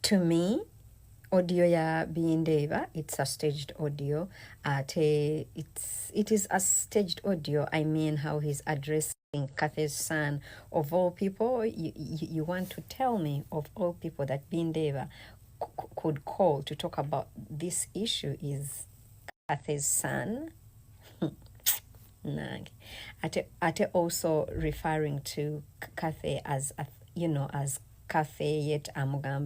to me, audio ya Bindeeba, it's a staged audio. It is a staged audio. I mean, how he's addressing Kathe's son. Of all people, you want to tell me of all people that Bindeeba could call to talk about this issue is Kathe's son? Nag. Ate also referring to Kathe as as Kathe, yet amugamba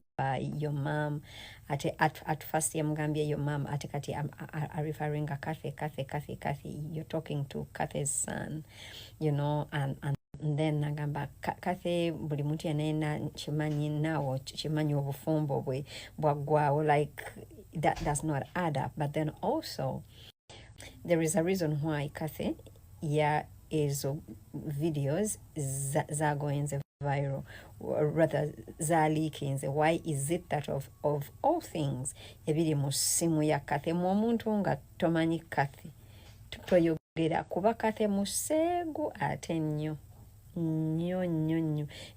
your mom. At first yamugambia your mom, ate kati are referring to Kathe. You're talking to Kathe's son, and then nagamba Kathe buli muntu yenna chimanyi nawo chimanyi obufumbo bwe bwaggwawo, like that does not add up. But then also there is a reason why Kathe is videos going viral, or rather leaking. Why is it that of all things ebiri mu ssimu ya Kathe mu omuntu nga tomanyi Kathe toyogera kuba Kathe museegu ate nnyo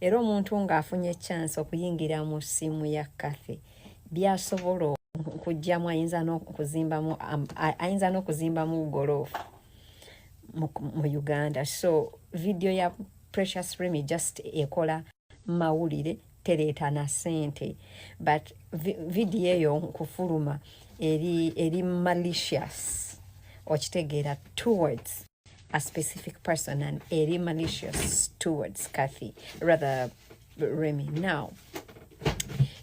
era omuntu ng'afunye chance okuyingira mu ssimu ya Kathe byasobola okujjamu ayinza n'okuzimbamu golofu mu Uganda. So video ya Precious Remy just ekola mawulire tereeta na sente, but video eyo kufuluma eri malicious okitegeera towards a specific person, and eri malicious towards Kathy, rather Remy. Now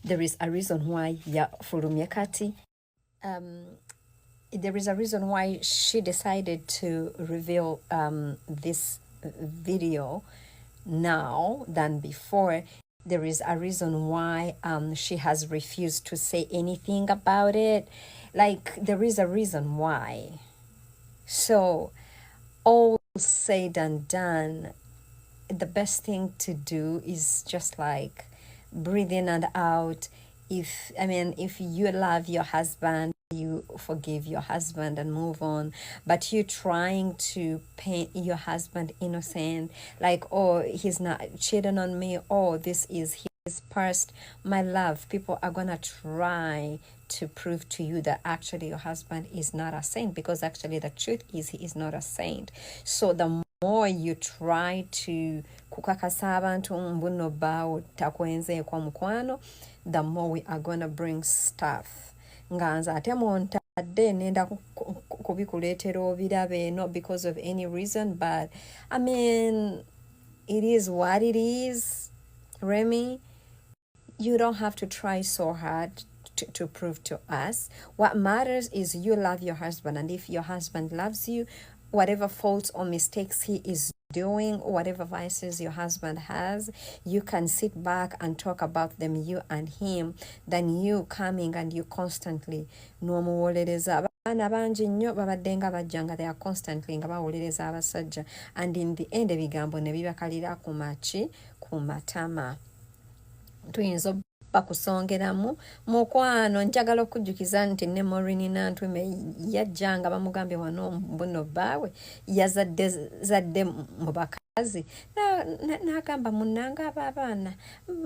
there is a reason why yafulumye kati. There is a reason why she decided to reveal this video now than before. There is a reason why she has refused to say anything about it. Like, there is a reason why. So, all said and done, the best thing to do is just like breathe in and out. If you love your husband, you forgive your husband and move on. But you trying to paint your husband innocent, like, oh, he's not cheating on me, oh, this is his past. My love, people are gonna try to prove to you that actually your husband is not a saint, because actually the truth is he is not a saint. So the more you try to kukakasa abantu mbuno bawo takwenze kwa mukwano, the more we are gonna bring stuff. Nganza ate montadde nenda kubikuleetera obirabe, not because of any reason, but it is what it is. Remy, you don't have to try so hard to prove to us. What matters is you love your husband, and if your husband loves you, whatever faults or mistakes he is doing, whatever vices your husband has, you can sit back and talk about them, you and him, than you coming and you constantly nomuwolereza abaana bangi nnyo babadde nga bajjanga, they are constantly nga bawolereza abasajja, and in the end ebigambo ne bibakalira ku matama. Tuyinza bakusongeramu mukwano. Njagala okujjukiza nti ne Maureen Nantwime yajjanga bamugambye wano mbuno baawe yazadde mu bakazi n'agamba munnanga abaana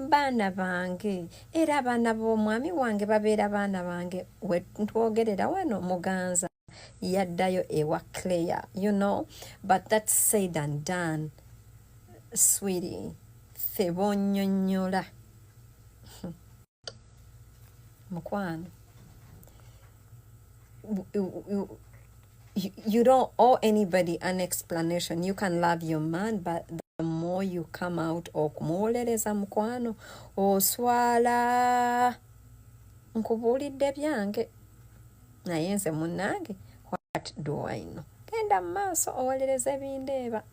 baana bange era abaana b'omwami wange babeera baana bange. We ntwogerera wano muganza yaddayo ewa Claire, but that's said and done. Sweetie, ffe bonnyonnyola mukwano. You don't owe anybody an explanation. You can love your man, but the more you come out okumuwolereza mukwano oswala nkubuulidde byange naye nze munnange, what do I know? Genda mu maaso owolereze Bindeeba.